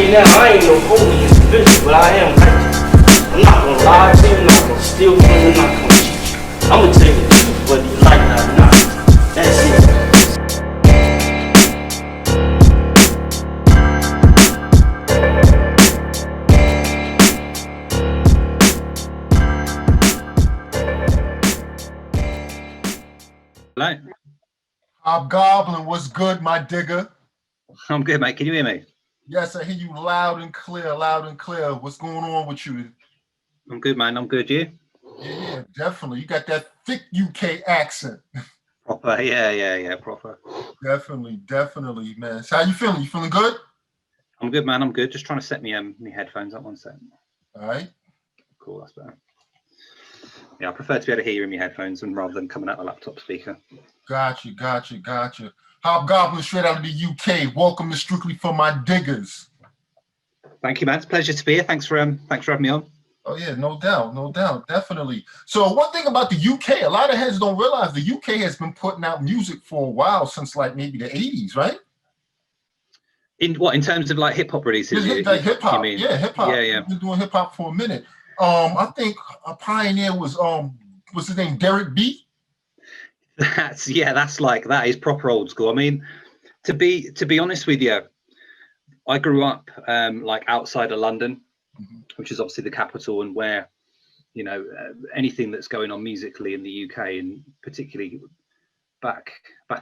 me now, I ain't no holy individual, but I am righteous. I'm not gonna lie to you, I'm not gonna steal from you, I'm not gonna cheat you. I'm gonna tell you the truth, whether you like it or not. That's it. Hello. Hobgoblin, what's good, my digger? I'm good, mate. Can you hear me? Yes, I hear you loud and clear, loud and clear. What's going on with you? I'm good, man. I'm good. You? Yeah, definitely. You got that thick UK accent. Proper. Yeah. Proper. Definitely, man. So how you feeling? You feeling good? I'm good, man. I'm good. Just trying to set me headphones up 1 second. All right. Cool. That's better. Yeah, I prefer to be able to hear you in my headphones and rather than coming out a laptop speaker. Gotcha. Hobgoblin straight out of the UK. Welcome to Strictly for My Diggers. Thank you, man. It's a pleasure to be here. Thanks for having me on. Oh yeah, no doubt, definitely. So one thing about the UK, a lot of heads don't realize the UK has been putting out music for a while, since like maybe the 80s, right? In terms of like hip hop releases? Like hip hop, mean? Yeah. We've been doing hip hop for a minute. I think a pioneer was what's his name, Derek B. That is proper old school. I mean, to be honest with you, I grew up like outside of London, which is obviously the capital, and where anything that's going on musically in the UK, and particularly back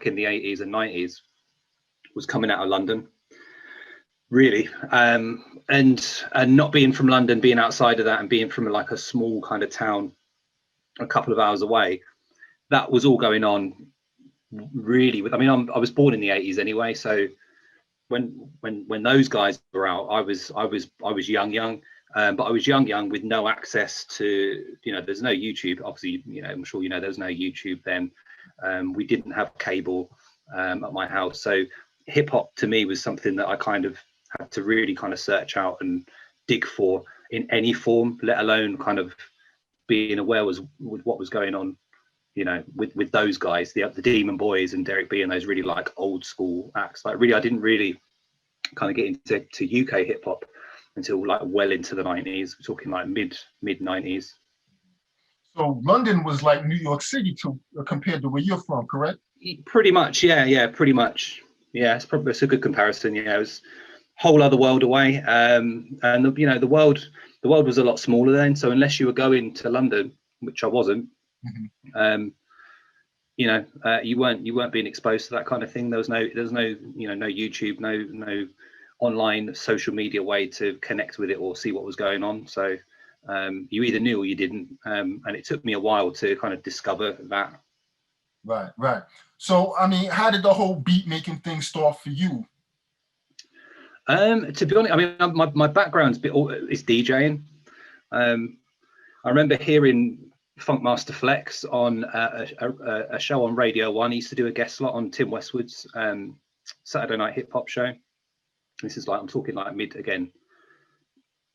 in the 80s and 90s, was coming out of London, really. And not being from London, being outside of that, and being from like a small kind of town a couple of hours away, that was all going on really. I was born in the 80s anyway, so when those guys were out, I was young, but I was young with no access to, there's no YouTube, obviously, I'm sure there's no YouTube then. We didn't have cable at my house, so hip hop to me was something that I kind of had to really kind of search out and dig for in any form, let alone kind of being aware with what was going on, with those guys, the Demon Boys and Derek B and those really like old school acts. Like really, I didn't really kind of get into UK hip hop until like well into the 90s. We're talking like mid 90s. So London was like New York City compared to where you're from, correct? Pretty much, yeah, pretty much. Yeah, it's a good comparison. Yeah, it was a whole other world away, and the world was a lot smaller then. So unless you were going to London, which I wasn't, you weren't being exposed to that kind of thing. There was no no YouTube, no online social media way to connect with it or see what was going on. So you either knew or you didn't, and it took me a while to kind of discover that. Right. So I mean, how did the whole beat making thing start for you? To be honest, I mean, my background is DJing. I remember hearing Funkmaster Flex on a show on Radio 1. He used to do a guest slot on Tim Westwood's Saturday night hip hop show. This is like, I'm talking like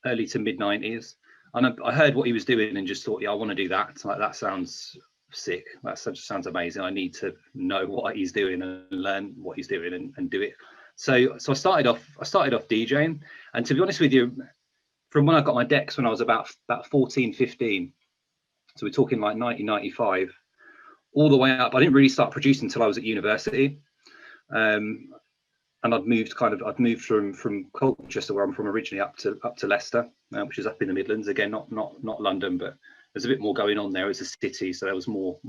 early to mid 90s. And I heard what he was doing and just thought, yeah, I want to do that. It's like, that sounds sick. That just sounds amazing. I need to know what he's doing and learn what he's doing and do it. So I started off DJing. And to be honest with you, from when I got my decks when I was about 14, 15, so we're talking like 1995, all the way up. I didn't really start producing until I was at university. And I'd moved from Colchester, where I'm from originally, up to Leicester, which is up in the Midlands. Again, not London, but there's a bit more going on there. It's a city, so there was more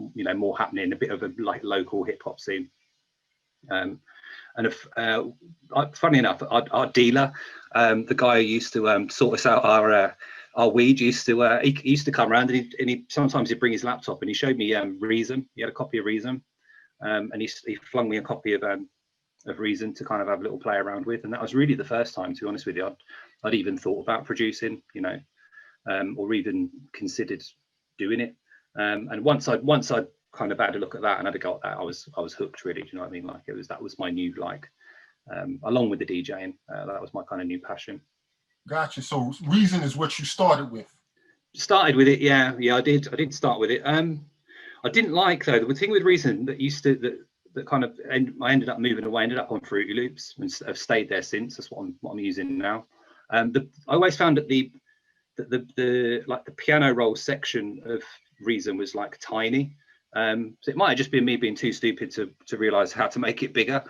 happening, a bit of a like local hip hop scene. Funny enough, our dealer, the guy who used to sort us out our weed, he used to come around, and he sometimes he'd bring his laptop, and he showed me Reason. He had a copy of Reason, and he flung me a copy of Reason to kind of have a little play around with, and that was really the first time, to be honest with you, I'd even thought about producing, or even considered doing it. And once I'd kind of had a look at that and had a go at that, I was hooked, really. Do you know what I mean? Like that was my new, like, along with the DJing, that was my kind of new passion. Gotcha. So Reason is what you started with. Started with it, yeah. I did start with it. I didn't like, though, the thing with Reason that kind of, and I ended up moving away, ended up on Fruity Loops, and have stayed there since. That's what I'm using now. I always found that the piano roll section of Reason was like tiny. So it might have just been me being too stupid to realize how to make it bigger.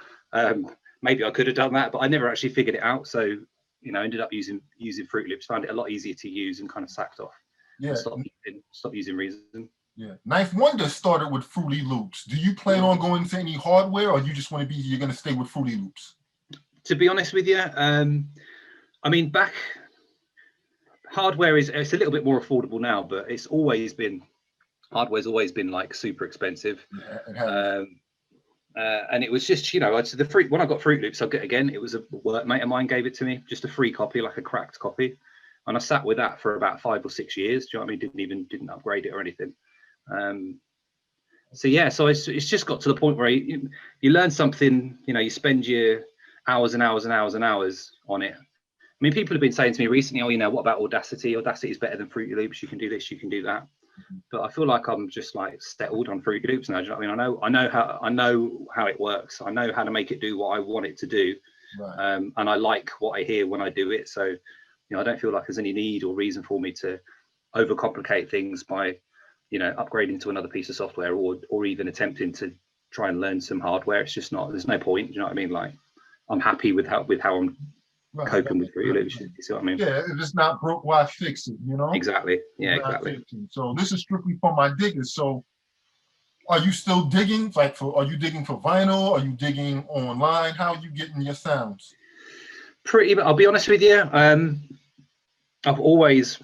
Maybe I could have done that, but I never actually figured it out. So, you know, ended up using Fruit Loops, found it a lot easier to use, and kind of sacked off. Yeah. Stop using Reason. Yeah. Ninth Wonder started with Fruity Loops. Do you plan on going to any hardware, or you just want to you're going to stay with Fruity Loops? To be honest with you, I mean, hardware it's a little bit more affordable now, but hardware's always been like super expensive. Yeah, and it was just, you know, when I got Fruit Loops, it was a workmate of mine gave it to me, just a free copy, like a cracked copy, and I sat with that for about 5 or 6 years. Do you know what I mean? Didn't upgrade it or anything. So it's just got to the point where you learn something, you know, you spend your hours and hours and hours and hours on it. I mean, people have been saying to me recently, oh, you know, what about Audacity? Audacity is better than Fruity Loops. You can do this, you can do that. But I feel like I'm just like settled on Fruity Loops now. Do you know what I mean? I know how it works. I know how to make it do what I want it to do. Right. And I like what I hear when I do it. So, you know, I don't feel like there's any need or reason for me to overcomplicate things by, you know, upgrading to another piece of software or even attempting to try and learn some hardware. It's just there's no point. Do you know what I mean? Like, I'm happy with how I'm coping with Fruity Loops. You see what I mean? Yeah, if it's not broke, why fix it? You know? Exactly. Yeah, exactly. So this is strictly for my diggers. So are you still digging? Are you digging for vinyl? Are you digging online? How are you getting your sounds? I'll be honest with you. I've always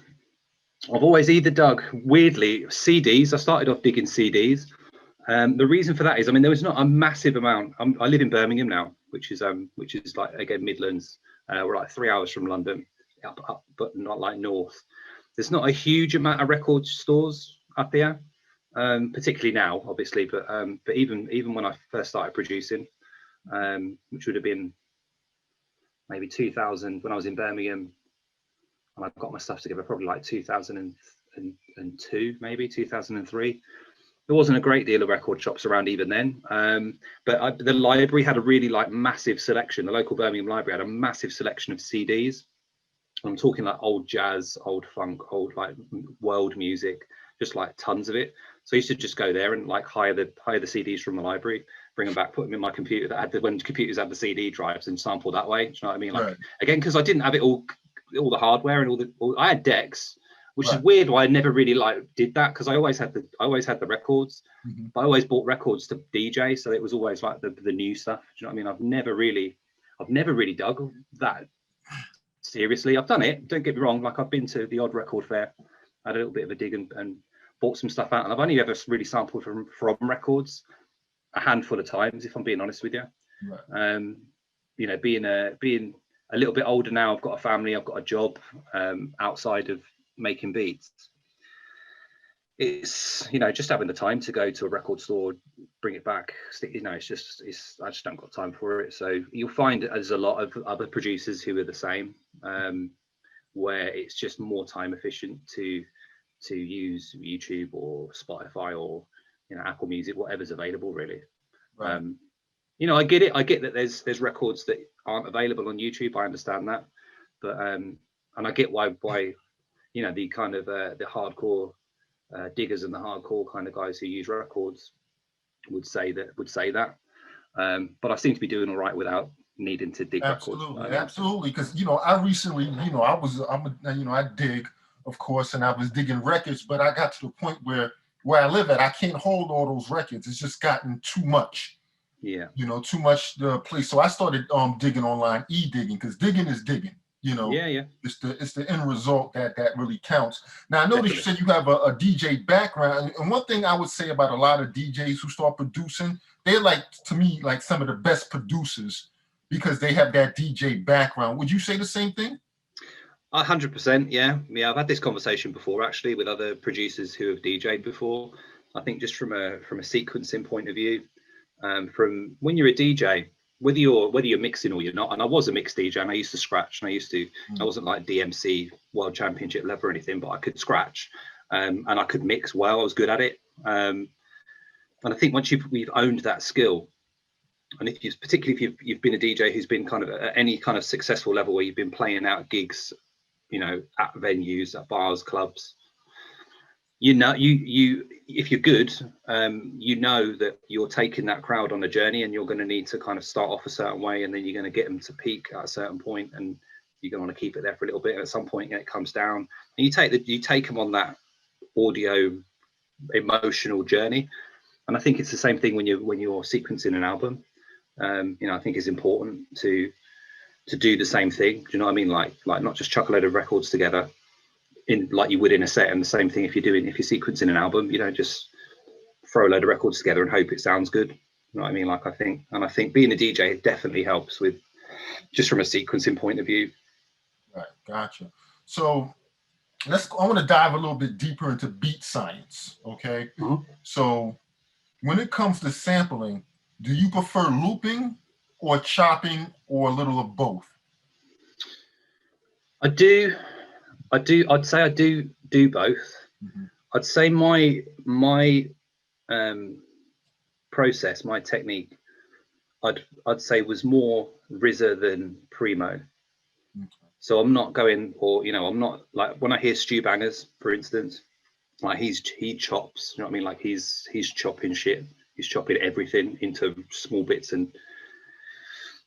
either dug, weirdly, CDs. I started off digging CDs. The reason for that is, I mean, there was not a massive amount. I live in Birmingham now, which is like, again, Midlands. We're like 3 hours from London, up, but not like north. There's not a huge amount of record stores up here, particularly now, obviously. But even when I first started producing, which would have been maybe 2000, when I was in Birmingham, and I got my stuff together, probably like 2002, maybe 2003. There wasn't a great deal of record shops around even then, but the library had a really like massive selection. The local Birmingham library had a massive selection of CDs. I'm talking like old jazz, old funk, old like world music, just like tons of it. So I used to just go there and like hire the CDs from the library, bring them back, put them in my computer when computers had the CD drives, and sample that way. Do you know what I mean? Like, again, because I didn't have it all the hardware and I had decks. Which is weird why I never really like did that, because I always had the records, but I always bought records to DJ, so it was always like the new stuff. Do you know what I mean? I've never really dug that seriously. I've done it, don't get me wrong, like I've been to the odd record fair, had a little bit of a dig and bought some stuff out, and I've only ever really sampled from records a handful of times, if I'm being honest with you. You know, being a little bit older now, I've got a family, I've got a job outside of making beats. It's, you know, just having the time to go to a record store, bring it back, you know, I just don't got time for it. So you'll find there's a lot of other producers who are the same, where it's just more time efficient to use YouTube or Spotify or, you know, Apple Music, whatever's available really. You know, I get that there's records that aren't available on YouTube. I understand that, but and I get why you know, the kind of the hardcore diggers and the hardcore kind of guys who use records would say that. But I seem to be doing all right without needing to dig records. Absolutely, because, you know, I recently, you know, I dig, of course, and I was digging records, but I got to the point where I live at, I can't hold all those records. It's just gotten too much. Yeah, you know, too much to play. So I started digging online, digging, because digging is digging. You know, it's the end result that really counts. Now I noticed you said you have a DJ background, and one thing I would say about a lot of DJs who start producing, they're like, to me, like some of the best producers because they have that DJ background. Would you say the same thing? 100%, yeah. I've had this conversation before actually with other producers who have DJed before. I think just from a sequencing point of view, from when you're a DJ, whether you're mixing or you're not, and I was a mixed DJ and I used to scratch, and I wasn't like DMC World Championship level or anything, but I could scratch, and I could mix well. I was good at it, and I think once we've owned that skill, And if you, particularly if you've been a DJ who's been kind of at any kind of successful level where you've been playing out gigs, you know, at venues, at bars, clubs, you know, if you're good, you know that you're taking that crowd on a journey, and you're going to need to kind of start off a certain way, and then you're going to get them to peak at a certain point, and you're going to want to keep it there for a little bit. And at some point, it comes down, and you take them on that audio emotional journey. And I think it's the same thing when you're sequencing an album. You know, I think it's important to do the same thing. Do you know what I mean? Like not just chuck a load of records together in like you would in a set, and the same thing if you're sequencing an album. You don't just throw a load of records together and hope it sounds good. You know what I mean? Like I think being a DJ definitely helps with just from a sequencing point of view. Right, gotcha. So I want to dive a little bit deeper into beat science. Okay. Mm-hmm. So when it comes to sampling, do you prefer looping or chopping or a little of both? I'd say I do both. Mm-hmm. I'd say my process, my technique, I'd say was more RZA than Primo. Okay. So I'm not going, or you know, I'm not like when I hear Stu Bangers, for instance, like he chops. You know what I mean? Like he's chopping shit. He's chopping everything into small bits, and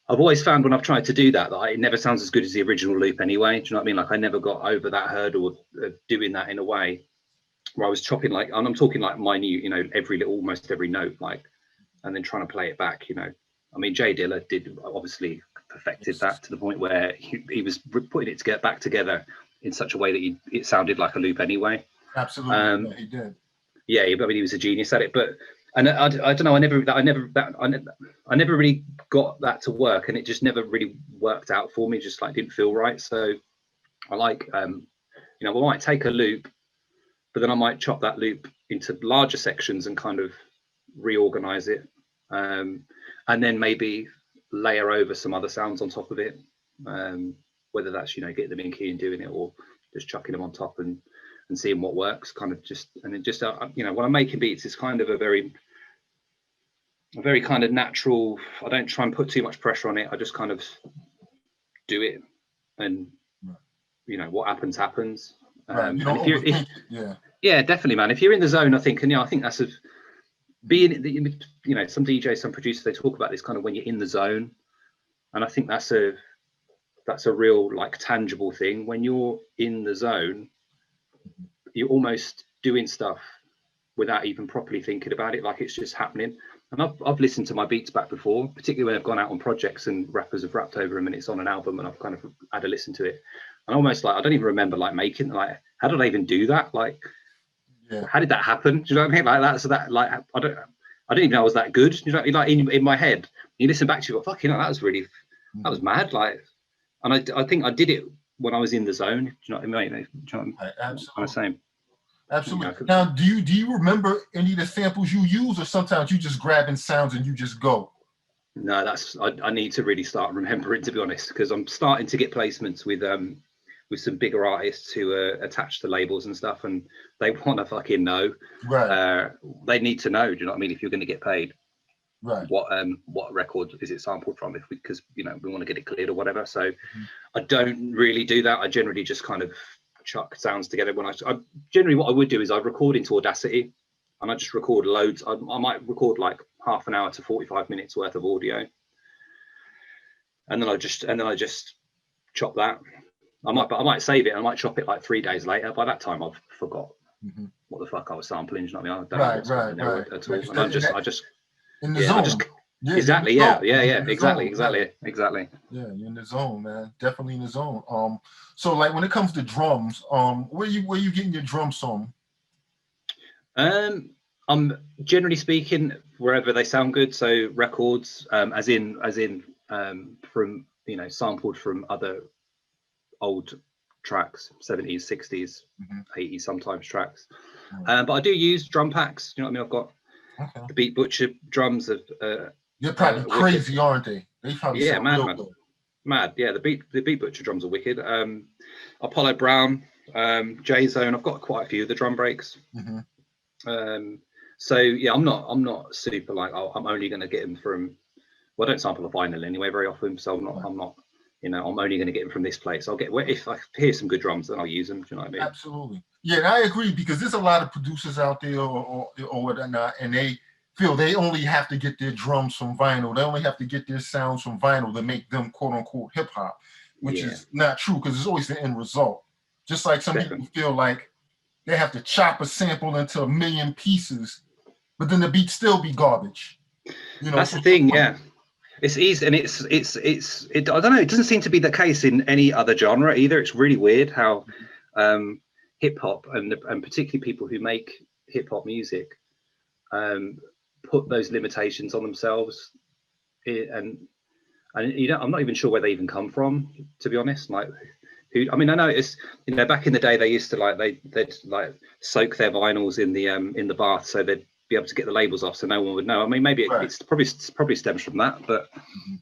I've always found when I've tried to do that it never sounds as good as the original loop anyway. Do you know what I mean? Like I never got over that hurdle of doing that in a way where I was chopping like, and I'm talking like minute, you know, almost every note, like, and then trying to play it back. You know, I mean, J Dilla did obviously perfected that to the point where he was putting it back together in such a way that it sounded like a loop anyway. Absolutely, yeah, he did. Yeah, I mean, he was a genius at it, but. And I don't know. I never really got that to work, and it just never really worked out for me. Just like didn't feel right. So I like, you know, I might take a loop, but then I might chop that loop into larger sections and kind of reorganize it, and then maybe layer over some other sounds on top of it. Whether that's, you know, getting them in key and doing it, or just chucking them on top and seeing what works, kind of just, and then just, you know, when I'm making beats, it's kind of a very kind of natural. I don't try and put too much pressure on it. I just kind of do it, and you know, what happens. Right. You don't overthink it. Yeah, definitely, man. If you're in the zone, I think, and yeah, I think that's being, you know, some DJs, some producers, they talk about this kind of when you're in the zone, and I think that's a real like tangible thing. When you're in the zone, you're almost doing stuff without even properly thinking about it, like it's just happening. And I've listened to my beats back before, particularly when I've gone out on projects and rappers have rapped over them and it's on an album, and I've kind of had a listen to it, and almost like I don't even remember like making, like, how did I even do that? Like, how did that happen? Do you know what I mean? Like that. So that, like, I don't even know I was that good. You know, like in my head, you listen back to it, fuck, you know, that was mad. Like, and I think I did it when I was in the zone. Do you know what I mean? Absolutely. Same. Absolutely. Now, do you remember any of the samples you use, or sometimes you just grabbing sounds and you just go? No, I need to really start remembering, to be honest, because I'm starting to get placements with some bigger artists who are attached to labels and stuff, and they want to fucking know. Right. They need to know. Do you know what I mean? If you're going to get paid, right. What record is it sampled from? Because you know, we want to get it cleared or whatever. So I don't really do that. I generally just kind of chuck sounds together. When I generally, what I would do is I record into Audacity, and I just record loads. I might record like half an hour to 45 minutes worth of audio, and then I just chop that. I might save it and I might chop it like 3 days later. By that time, I've forgot what the fuck I was sampling. You know what I mean? I don't know what's happening there at all. And I just in the zone. Exactly. Yeah. Exactly. Yeah, you're in the zone, man. Definitely in the zone. So like when it comes to drums, where you getting your drums from? I'm generally speaking wherever they sound good. So records, as in from, you know, sampled from other old tracks, 70s, 60s, 80s sometimes tracks. But I do use drum packs. You know what I mean? I've got the Beat Butcher drums of they're probably crazy, aren't they? They probably sound real good. Mad. Yeah, the Beat Butcher drums are wicked. Apollo Brown, J-Zone. I've got quite a few of the drum breaks. So yeah, I'm not super like, oh, I'm only going to get them from. Well, I don't sample a vinyl anyway very often, so I'm not, you know, I'm only going to get them from this place. I'll get, if I hear some good drums, then I'll use them. Do you know what I mean? Absolutely. Yeah, and I agree, because there's a lot of producers out there or whatnot, and they feel they only have to get their drums from vinyl. They only have to get their sounds from vinyl to make them quote unquote hip hop, which is not true, because it's always the end result. Just like some people feel like they have to chop a sample into a million pieces, but then the beat still be garbage. You know, that's the thing, yeah. It's easy, and I don't know. It doesn't seem to be the case in any other genre either. It's really weird how hip hop and particularly people who make hip hop music put those limitations on themselves, and you know, I'm not even sure where they even come from, to be honest. Like, I mean, I know it's, you know, back in the day they used to they'd like soak their vinyls in the bath so they'd be able to get the labels off so no one would know. I mean, maybe it's probably stems from that, but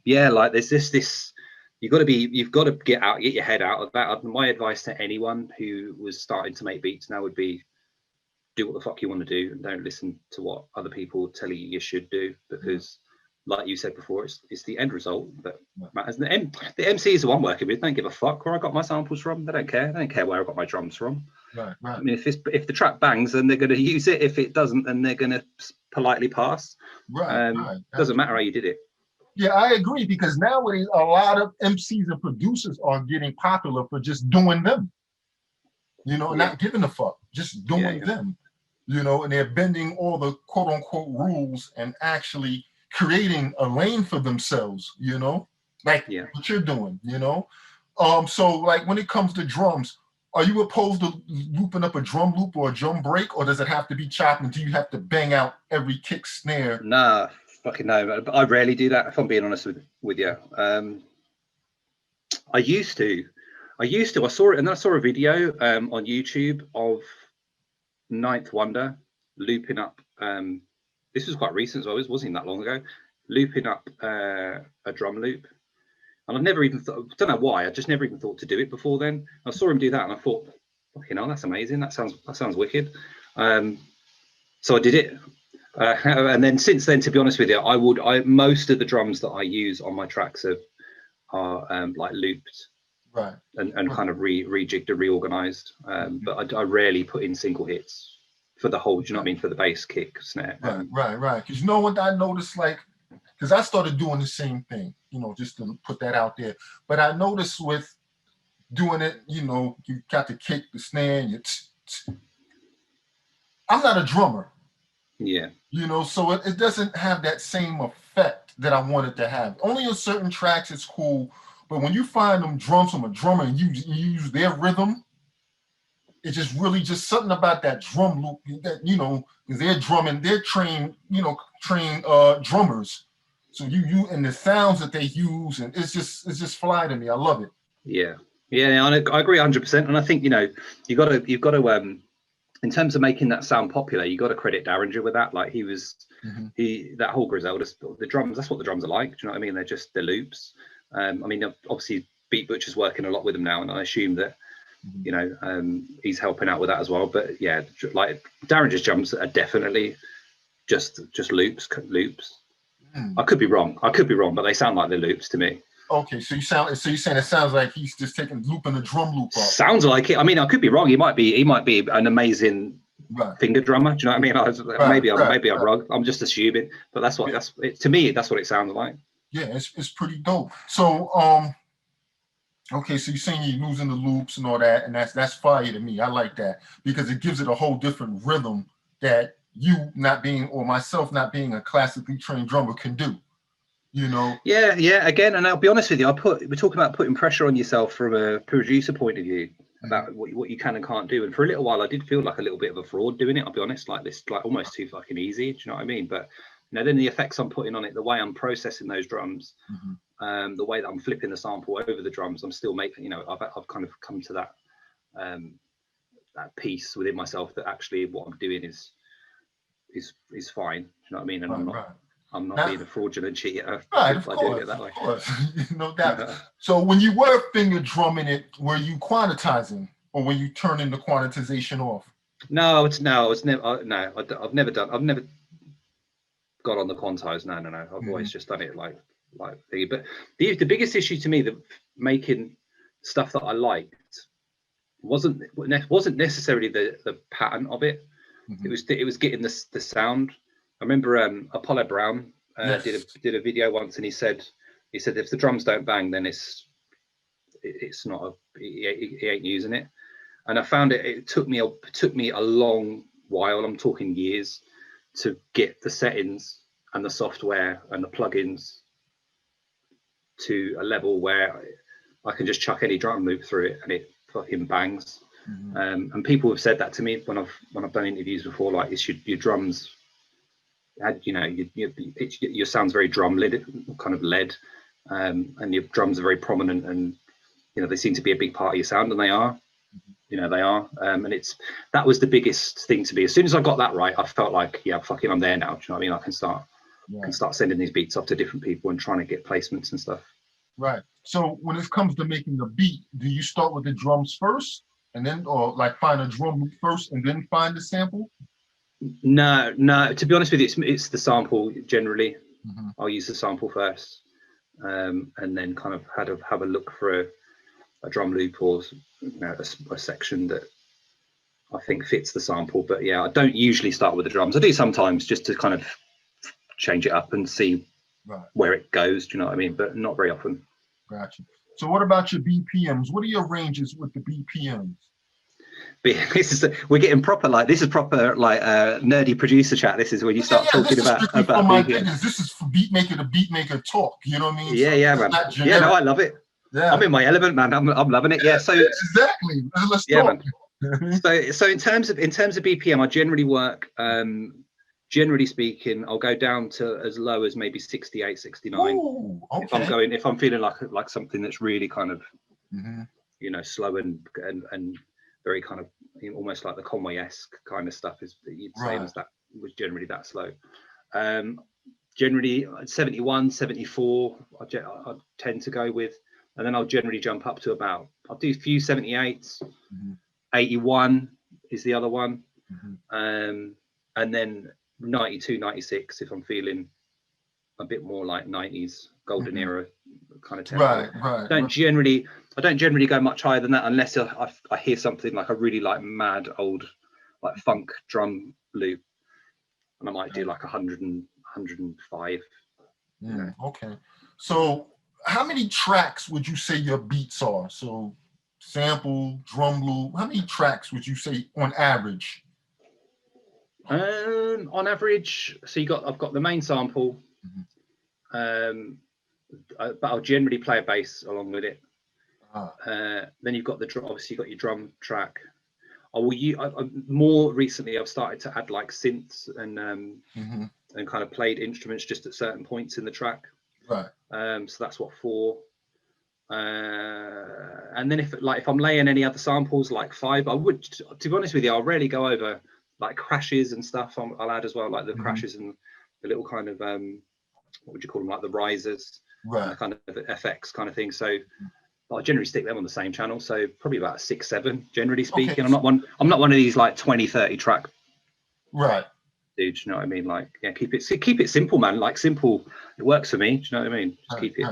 yeah, like there's this you've got to get your head out of that. My advice to anyone who was starting to make beats now would be, do what the fuck you want to do and don't listen to what other people tell you should do, because like you said before, it's the end result that matters. The MC is the one working with. Don't give a fuck where I got my samples from. They don't care. They don't care where I got my drums from. Right. I mean, if the track bangs, then they're going to use it. If it doesn't, then they're going to politely pass. Doesn't matter how you did it. Yeah, I agree, because nowadays a lot of MCs and producers are getting popular for just doing them. You know, not giving a fuck, just doing them. You know, and they're bending all the quote unquote rules and actually creating a lane for themselves, you know, like what you're doing, you know. So like when it comes to drums, are you opposed to looping up a drum loop or a drum break, or does it have to be chopped, and do you have to bang out every kick, snare? Nah, fucking no. I rarely do that, if I'm being honest with you. I used to. I saw it, and then I saw a video on YouTube of Ninth Wonder looping up. This was quite recent, so it wasn't that long ago. Looping up a drum loop, and I've never even thought. I don't know why. I just never even thought to do it before then. I saw him do that, and I thought, "Fucking hell, that's amazing. That sounds wicked." So I did it, and then since then, to be honest with you, most of the drums that I use on my tracks are like looped. Right. And kind of rejigged and reorganized, but I rarely put in single hits for the whole. Do you know what I mean? For the bass, kick, snare. Right. Because you know what I noticed, like, because I started doing the same thing, you know, just to put that out there. But I noticed with doing it, you know, you got the kick, the snare, and I'm not a drummer. Yeah. You know, so it doesn't have that same effect that I wanted to have. Only on certain tracks it's cool. But when you find them drums from a drummer and you use their rhythm, it's just really just something about that drum loop that, you know, because they're drumming, they're trained drummers. So you and the sounds that they use, and it's just fly to me. I love it. Yeah, I agree 100%. And I think, you know, you've got to in terms of making that sound popular, you got to credit Derringer with that. Like that whole Griselda, the drums. That's what the drums are like. Do you know what I mean? They're loops. I mean, obviously, Beat Butcher's working a lot with them now, and I assume that, you know, he's helping out with that as well. But yeah, like Derringer's drums are definitely just loops. I could be wrong, but they sound like they're loops to me. Okay, so you're saying it sounds like he's just looping the drum loop off. Sounds like it. I mean, I could be wrong. He might be an amazing finger drummer. Do you know what I mean? Maybe I'm wrong. I'm just assuming, but to me, that's what it sounds like. Yeah, it's pretty dope. So okay, so you're saying you're losing the loops and all that, and that's fire to me. I like that, because it gives it a whole different rhythm that you myself not being a classically trained drummer can do. You know? Yeah. Again, and I'll be honest with you, we're talking about putting pressure on yourself from a producer point of view about what you can and can't do. And for a little while, I did feel like a little bit of a fraud doing it. I'll be honest, like almost too fucking easy. Do you know what I mean? But you know, then the effects I'm putting on it, the way I'm processing those drums, the way that I'm flipping the sample over the drums, I'm still making. You know, I've kind of come to that that peace within myself that actually what I'm doing is fine. Do you know what I mean? And I'm not being a fraudulent cheater. Right, of course. No doubt. So when you were finger drumming it, were you quantizing, or were you turning the quantization off? I've never got on the quantize. No. I've always just done it like like thing. But the biggest issue to me, that making stuff that I liked, wasn't necessarily the pattern of it. It was getting the sound. I remember Apollo Brown did a video once, and he said if the drums don't bang, then it's not he ain't using it. And I found it took me a long while, I'm talking years, to get the settings and the software and the plugins to a level where I can just chuck any drum loop through it and it fucking bangs. And people have said that to me when I've done interviews before, like, it's your drums, you know, your sound's very drum led, kind of led, and your drums are very prominent, and you know, they seem to be a big part of your sound, and they are. You know, they are. And that was the biggest thing to me. As soon as I got that right, I felt like, yeah, fucking, I'm there now. Do you know what I mean? I can start sending these beats off to different people and trying to get placements and stuff. Right. So when it comes to making the beat, do you start with the drums first, and then, or like find a drum loop first and then find the sample? No. To be honest with you, it's the sample generally. I'll use the sample first, and then kind of have a look for a drum loop, or you know, a section that I think fits the sample. But yeah, I don't usually start with the drums. I do sometimes, just to kind of change it up and see where it goes. Do you know what I mean? But not very often. Gotcha. So what about your BPMs? What are your ranges with the BPMs? We're getting proper, like, this is proper, like, nerdy producer chat. This is when you start talking about BPMs. This is for beat maker to beat maker talk. You know what I mean? Yeah, man. Yeah, no, I love it. Yeah. I'm in my element, man. I'm loving it. Yeah. So exactly. Let's talk. Man. So in terms of BPM, I generally work. Generally speaking, I'll go down to as low as maybe 68, 69. Ooh, okay. If I'm feeling like something that's really kind of, you know, slow and very kind of, you know, almost like the Conway-esque kind of stuff, is you'd say was generally that slow. Generally 71, 74, I tend to go with, and then I'll generally jump up to I'll do a few 78s, 81 is the other one, and then 92, 96 if I'm feeling a bit more like 90s golden era kind of tempo. I don't generally go much higher than that, unless I hear something like I really like mad old like funk drum loop, and I might do like 100 and 105. You know. Okay. So how many tracks would you say your beats are? So sample, drum loop, how many tracks would you say on average? On average, so I've got the main sample, but I'll generally play a bass along with it. Then you've got obviously you've got your drum track. More recently, I've started to add like synths and kind of played instruments just at certain points in the track. So that's what 4. And then if I'm laying any other samples, like 5, I would, to be honest with you, I'll rarely go over like crashes and stuff. I'll add as well, like the crashes and the little kind of what would you call them, like the risers, kind of FX kind of thing. So I generally stick them on the same channel, so probably about 6, 7 generally speaking. Okay. I'm not one of these like 20, 30 track dudes, you know what I mean? Like, yeah, keep it simple, man. Like, simple, it works for me. Do you know what I mean? Just keep it.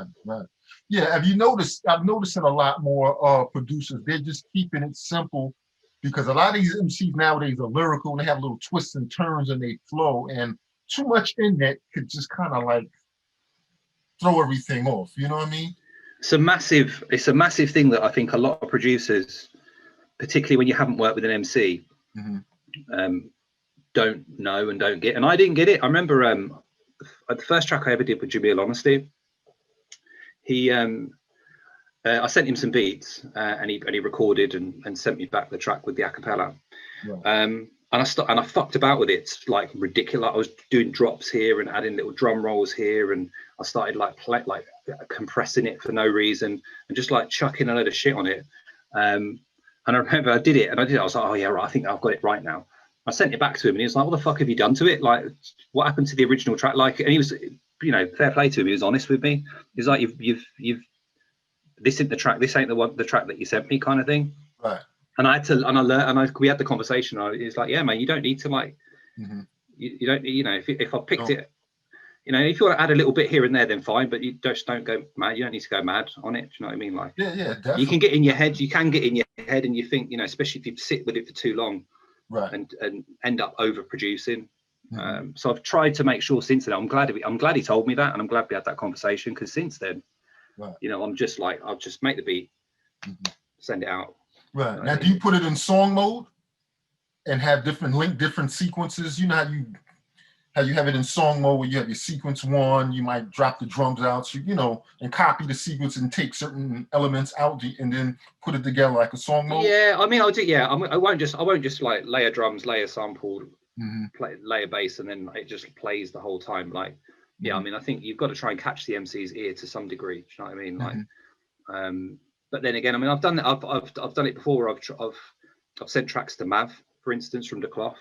Yeah, have you noticed? I've noticed it a lot more producers. They're just keeping it simple, because a lot of these MCs nowadays are lyrical and they have little twists and turns in their flow, and too much in that could just kind of like throw everything off. You know what I mean? It's a massive thing that I think a lot of producers, particularly when you haven't worked with an MC, don't know and don't get. And I didn't get it. I remember the first track I ever did with Jamil Honesty, I sent him some beats and he recorded and sent me back the track with the acapella. And I fucked about with it like ridiculous. I was doing drops here and adding little drum rolls here, and I started like compressing it for no reason and just like chucking a load of shit on it. And I remember I did it. I was like, oh yeah, right, I think I've got it right now. I sent it back to him and he was like, what the fuck have you done to it? Like, what happened to the original track? Like, and he was, you know, fair play to him. He was honest with me. He's like, you've this isn't the track. This ain't the track that you sent me, kind of thing. Right. And I had to, and we had the conversation. He was like, yeah, man, you don't need to like, you don't, you know, if I picked it, you know, if you want to add a little bit here and there, then fine, but you just don't go mad. You don't need to go mad on it. Do you know what I mean? Like, yeah, definitely. you can get in your head. You can get in your head, and you think, you know, especially if you sit with it for too long, right, and end up overproducing. So I've tried to make sure since then. I'm glad he told me that, and I'm glad we had that conversation, because since then, right, you know, I'm just like, I'll just make the beat, send it out. right. You know Now, do you put it in song mode and have different sequences? You know how you have it in song mode where you have your sequence 1, you might drop the drums out, so, you know, and copy the sequence and take certain elements out and then put it together like a song mode? Yeah, I mean, I'll do, yeah, I won't just like layer drums, layer sample, layer bass, and then it just plays the whole time. Like, yeah, I mean, I think you've got to try and catch the MC's ear to some degree. Do you know what I mean? Like, but then again, I mean, I've done that. I've done it before. Where I've sent tracks to Mav, for instance, from the cloth,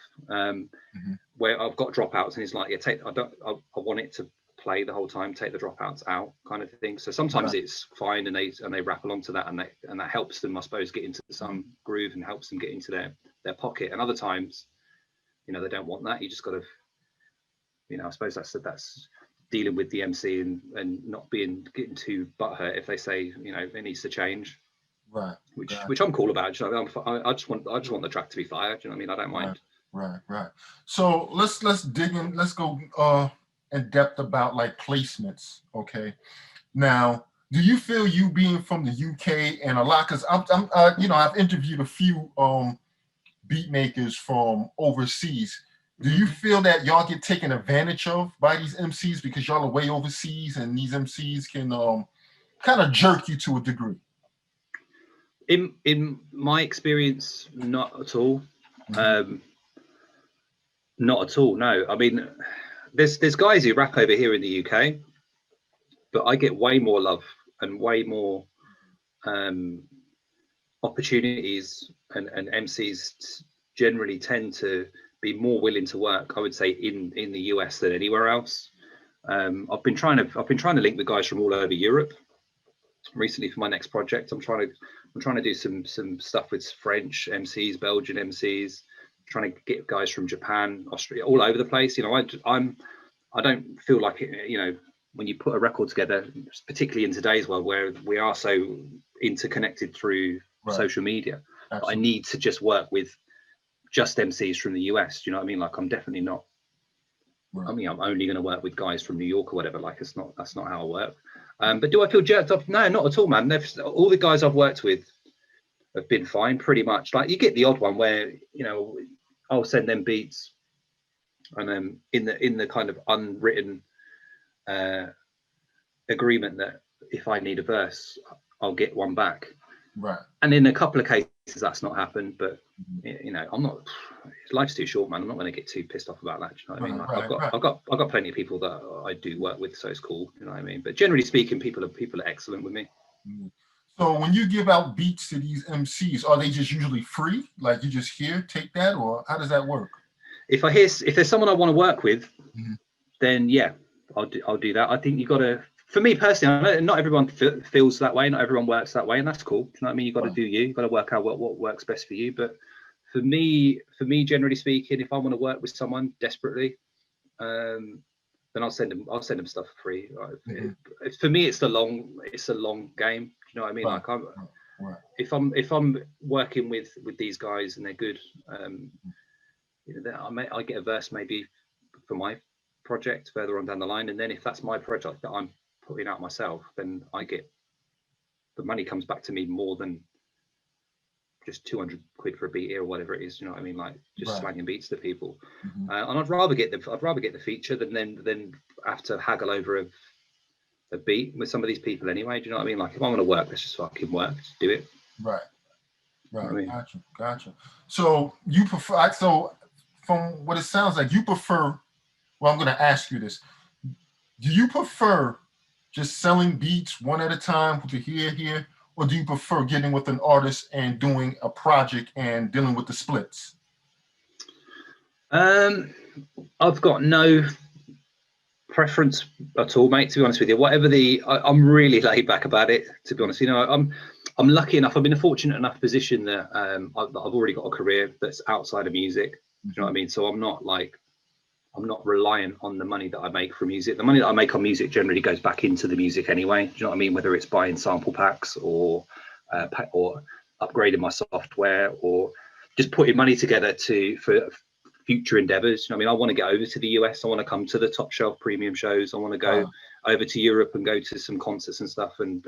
where I've got dropouts, and he's like, yeah, I want it to play the whole time, take the dropouts out, kind of thing. So sometimes it's fine, and they rap along to that, and that helps them, I suppose, get into some groove and helps them get into their pocket. And other times, you know, they don't want that. You just got to, you know, I suppose that's dealing with the MC and not getting too butthurt if they say, you know, it needs to change. Right. Which I'm cool about. You know, I just want the track to be fired. You know what I mean? I don't mind. Right. So let's dig in. Let's go in depth about like placements. Okay. Now, do you feel, you being from the UK and a lot, because I'm you know, I've interviewed a few beat makers from overseas. Do you feel that y'all get taken advantage of by these MCs because y'all are way overseas and these MCs can kind of jerk you to a degree? In my experience, not at all. Not at all. No, I mean, there's guys who rap over here in the UK, but I get way more love and way more opportunities, and MCs generally tend to be more willing to work, I would say, in the US than anywhere else. I've been trying to link with guys from all over Europe recently for my next project. I'm trying to do some stuff with French MCs, Belgian MCs, trying to get guys from Japan, Austria, all over the place. You know, I don't feel like it, you know, when you put a record together, particularly in today's world where we are so interconnected through social media, I need to just work with just MCs from the US. Do you know what I mean? Like, I'm definitely not. I mean, I'm only going to work with guys from New York or whatever. Like, that's not how I work. But do I feel jerked off? No, not at all, man. All the guys I've worked with have been fine, pretty much. Like, you get the odd one where, you know, I'll send them beats, and in the kind of unwritten agreement that if I need a verse, I'll get one back. Right. And in a couple of cases, that's not happened. But you know, I'm not. Life's too short, man. I'm not going to get too pissed off about that. Do you know what I mean? Like, I've got plenty of people that I do work with, so it's cool. You know what I mean? But generally speaking, people are excellent with me. So when you give out beats to these MCs, are they just usually free? Like, you just take that, or how does that work? If there's someone I want to work with, then yeah, I'll do that. I think you got to. For me personally, I know not everyone feels that way. Not everyone works that way, and that's cool. Do you know what I mean? You got to do you. You got to work out what works best for you. But for me, generally speaking, if I want to work with someone desperately, then I'll send them stuff for free. For me, it's a long game. You know what I mean? Like, if I'm working with these guys and they're good, you know, I get a verse maybe for my project further on down the line, and then if that's my project that I'm putting out myself, then I get the money comes back to me more than just 200 quid for a beat here or whatever it is. You know what I mean? Like, just slanging beats to people, and I'd rather get the feature than have to haggle over a beat with some of these people anyway. Do you know what I mean? Like, if I want to work, let's just fucking work, just do it. Right. You know what I mean? Gotcha. So you prefer? So from what it sounds like, you prefer. Well, I'm going to ask you this: do you prefer just selling beats one at a time to here, or do you prefer getting with an artist and doing a project and dealing with the splits? I've got no preference at all, mate, to be honest with you. Whatever I'm really laid back about it, to be honest. You know, I'm lucky enough, I'm in a fortunate enough position that I've already got a career that's outside of music. Do you know what I mean? So I'm not like, I'm not reliant on the money that I make from music. The money that I make on music generally goes back into the music anyway. Do you know what I mean? Whether it's buying sample packs or upgrading my software or just putting money together for future endeavors. You know what I mean? I want to get over to the US. I want to come to the top shelf premium shows. I want to go over to Europe and go to some concerts and stuff and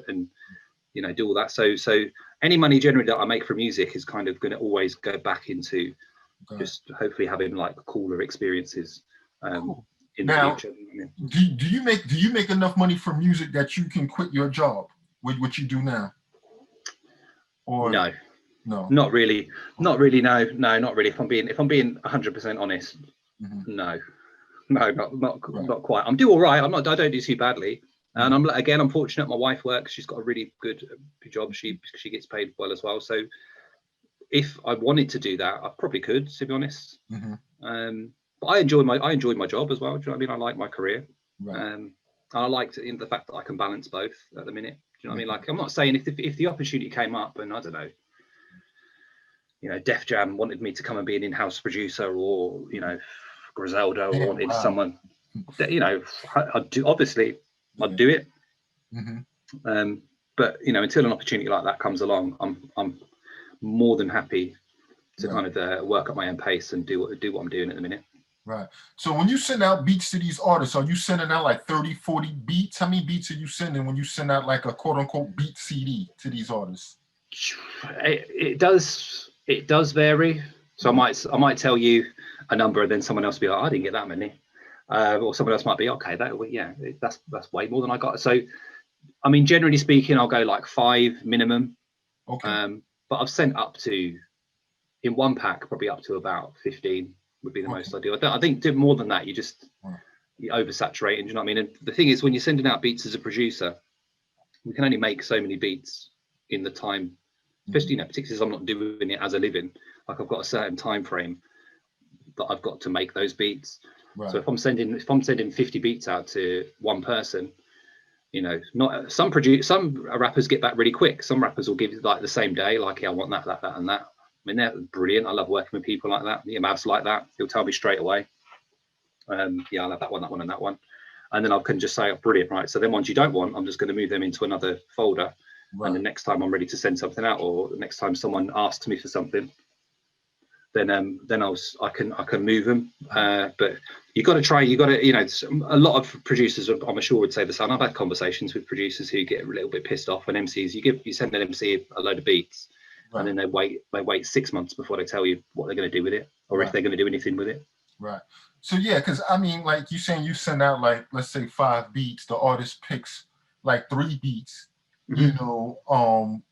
you know, do all that. So any money generally that I make from music is kind of going to always go back into just hopefully having like cooler experiences in the future. Do you make enough money from music that you can quit your job with what you do now? Or no, not really. No, not really. If I'm being 100% honest, no, not quite. I'm do all right. I don't do too badly. And I'm fortunate. My wife works. She's got a really good job. She gets paid well as well. So if I wanted to do that, I probably could, to be honest. But I enjoyed my job as well. Do you know what I mean? I like my career. I like the fact that I can balance both at the minute. Do you know what I mean? Like, I'm not saying if the opportunity came up and I don't know, you know, Def Jam wanted me to come and be an in-house producer, or you know, Griselda wanted someone that, you know, I'd do it. But you know, until an opportunity like that comes along, I'm more than happy to kind of work at my own pace and do what I'm doing at the minute. Right. So when you send out beats to these artists, are you sending out like 30, 40 beats? How many beats are you sending when you send out like a quote unquote beat CD to these artists? It does vary. So I might tell you a number and then someone else will be like, I didn't get that many. Or someone else might be, okay, that's way more than I got. So, I mean, generally speaking, I'll go like 5 minimum. Okay. But I've sent up to, in one pack, probably up to about 15 would be the most ideal. I think do more than that, you oversaturate. And you know what I mean? And the thing is, when you're sending out beats as a producer, we can only make so many beats in the time, especially, you know, particularly as I'm not doing it as a living. Like, I've got a certain time frame that I've got to make those beats. So if I'm sending 50 beats out to one person, you know, not some rappers get back really quick. Some rappers will give it like the same day, like, yeah, I want that, and that. I mean, they're brilliant. I love working with people like that. Yeah, Mav's like that. He'll tell me straight away. Yeah, I love that one, and that one. And then I can just say, oh, brilliant, right? So then ones you don't want, I'm just going to move them into another folder. And the next time I'm ready to send something out, or the next time someone asks me for something, then I can move them. But you got to, you know, a lot of producers, I'm sure, would say the same. I've had conversations with producers who get a little bit pissed off, and MCs, you send an MC a load of beats, and then they wait 6 months before they tell you what they're going to do with it, or if they're going to do anything with it. Right. So yeah, because I mean, like you saying, you send out like, let's say 5 beats, the artist picks like 3 beats. You know,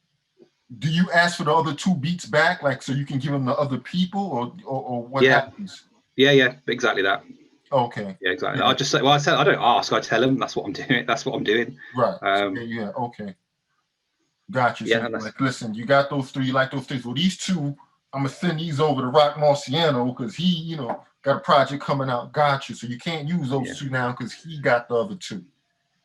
do you ask for the other 2 beats back, like, so you can give them to other people, or what happens? Yeah, exactly that. Okay. Yeah, exactly. I just say, well, I don't ask. I tell them that's what I'm doing. That's what I'm doing. Right. Okay. Gotcha. So like, listen, you got those 3, you like those 3. Well, these 2, I'm gonna send these over to Rock Marciano because he, you know, got a project coming out. Gotcha. So you can't use those 2 now because he got the other 2.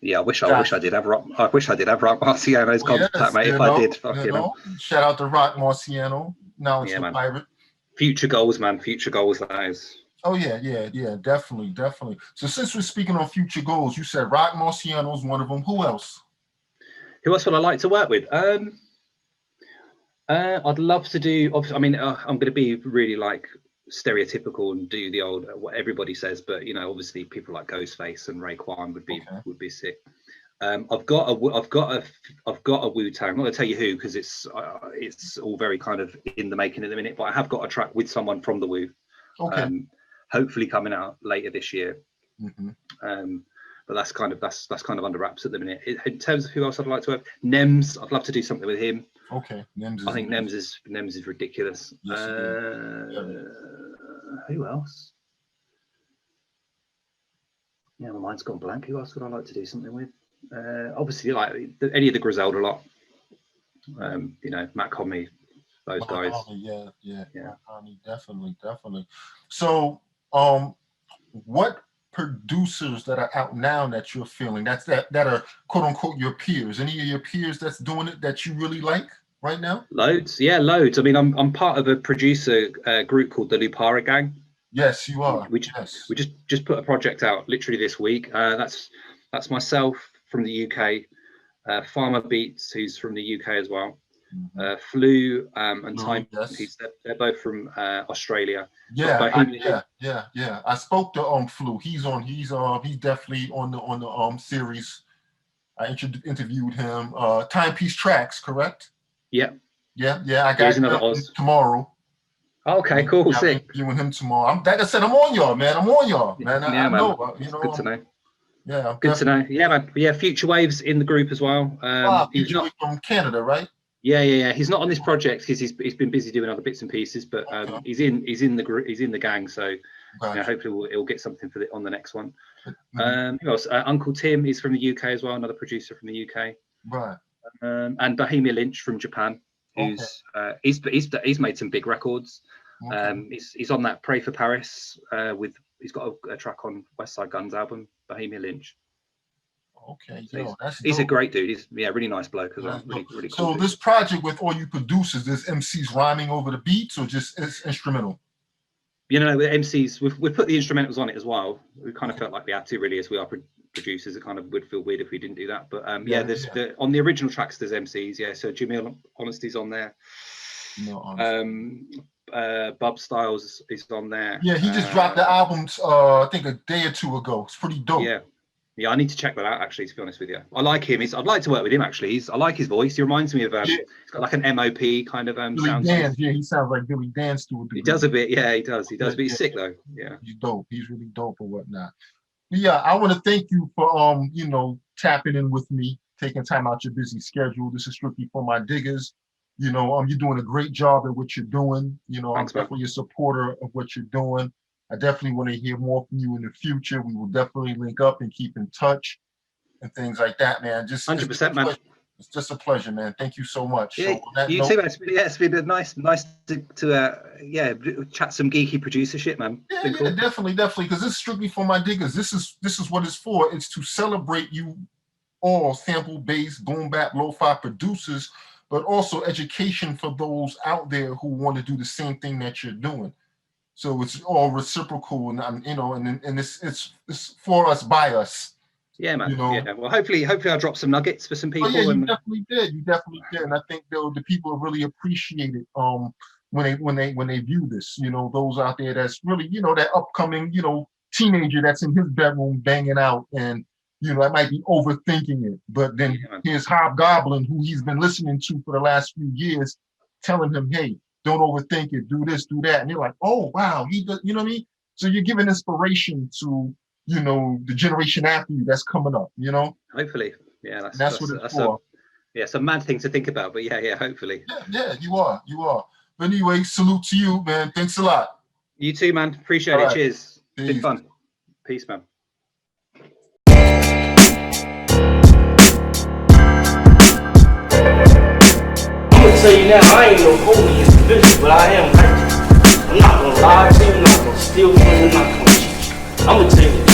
Yeah, I wish I did have Rock Marciano's contact, mate. If I did, you know. Shout out to Rock Marciano. Now it's the pirate. Future goals, man. Future goals, that is. Oh yeah, definitely. So since we're speaking on future goals, you said Rock Marciano is one of them. Who else? Who else would I like to work with? I'd love to do. I mean, I'm going to be really like stereotypical and do the old what everybody says, but you know, obviously people like Ghostface and Raekwon would be sick. I've got a Wu-Tang. I'm not going to tell you who because it's all very kind of in the making at the minute. But I have got a track with someone from the Wu. Okay. Hopefully coming out later this year. But that's kind of under wraps at the minute. In terms of who else I'd like to work, Nems, I'd love to do something with him. Okay, I think Nems is ridiculous. Yes, who else? Yeah, my mind's gone blank. Who else would I like to do something with? Obviously, like any of the Griselda lot. You know, Matt Conley, those guys. Yeah. Definitely. So, what producers that are out now that you're feeling that are quote unquote your peers? Any of your peers that's doing it that you really like right now? Loads. I mean, I'm part of a producer group called the Lupara Gang. Yes, you are. We Yes. just put a project out literally this week. That's myself from the UK, Farmer Beats, who's from the UK as well, Flu and Flu, Time, yes. they're both from Australia. Yeah, I spoke to Flu. He's definitely on the series. I interviewed him. Timepiece Tracks, correct? Yeah. I got another him Oz. Tomorrow. Okay, cool, sick. I'm interviewing him tomorrow. Like I said, I'm on y'all, man. I'm on y'all, man. I know, you know. Good to know. Yeah, good to know. Yeah, man. Yeah, Future Waves in the group as well. He's not from Canada, right? Yeah. He's not on this project because he's been busy doing other bits and pieces, but he's in the group. He's in the gang, so hopefully he'll get something for on the next one. Who else? Uncle Tim is from the UK as well, another producer from the UK. Right. And Bohemia Lynch from Japan, who's he's made some big records. He's on that Pray for Paris he's got a track on West Side Gun's album, Bohemia Lynch. Okay, so he's a great dude. He's really nice bloke as well. Really cool. So this project with all you producers, there's MCs rhyming over the beats or just it's instrumental? You know, with MCs, we've put the instrumentals on it as well. We kind of felt like we had to, really, as we are producers. It kind of would feel weird if we didn't do that. But on the original tracks, there's MCs. Yeah, so Jimmy Honesty's on there. Bub Styles is on there. Yeah, he just dropped the album, I think a day or two ago. It's pretty dope. Yeah, I need to check that out, actually, to be honest with you. I like him. I'd like to work with him, actually. I like his voice. He reminds me of, he's got like an MOP kind of sound. Yeah, he sounds like Billy Dance to a He does a bit, yeah, he does. But he's sick, though. Yeah. He's dope. He's really dope or whatnot. But yeah, I want to thank you for, tapping in with me, taking time out your busy schedule. This is strictly for my diggers. You're doing a great job at what you're doing. Thanks, I'm definitely a supporter of what you're doing. I definitely want to hear more from you in the future. We will definitely link up and keep in touch and things like that, man. Just 100%, man. It's just a pleasure, man. Thank you so much. Yeah, you too, man. It's been nice to chat some geeky producer shit, man. Yeah, cool. Definitely, because this is strictly for my diggers. This is what it's for. It's to celebrate you all sample-based boom bap lo-fi producers, but also education for those out there who want to do the same thing that you're doing. So it's all reciprocal, and it's for us, by us. Yeah, man. Yeah. Well, hopefully I'll drop some nuggets for some people. Oh, yeah, you definitely did, and I think the people really appreciate it. When they view this, those out there that's really that upcoming teenager that's in his bedroom banging out, and that might be overthinking it. But then here's Hobgoblin, who he's been listening to for the last few years, telling him, hey, don't overthink it, do this, do that. And you're like, oh, wow, he does, you know what I mean? So you're giving inspiration to, the generation after you that's coming up, Hopefully. Yeah, that's what it's for. It's a mad thing to think about, but yeah, hopefully. Yeah, you are. But anyway, salute to you, man. Thanks a lot. You too, man. Appreciate it. Cheers. Peace. Been fun. Peace, man. Tell you now, I ain't no holy individual, but I am righteous. I'm not gonna lie to you, I'm not gonna steal from you, I'm not gonna cheat you. I'm gonna tell you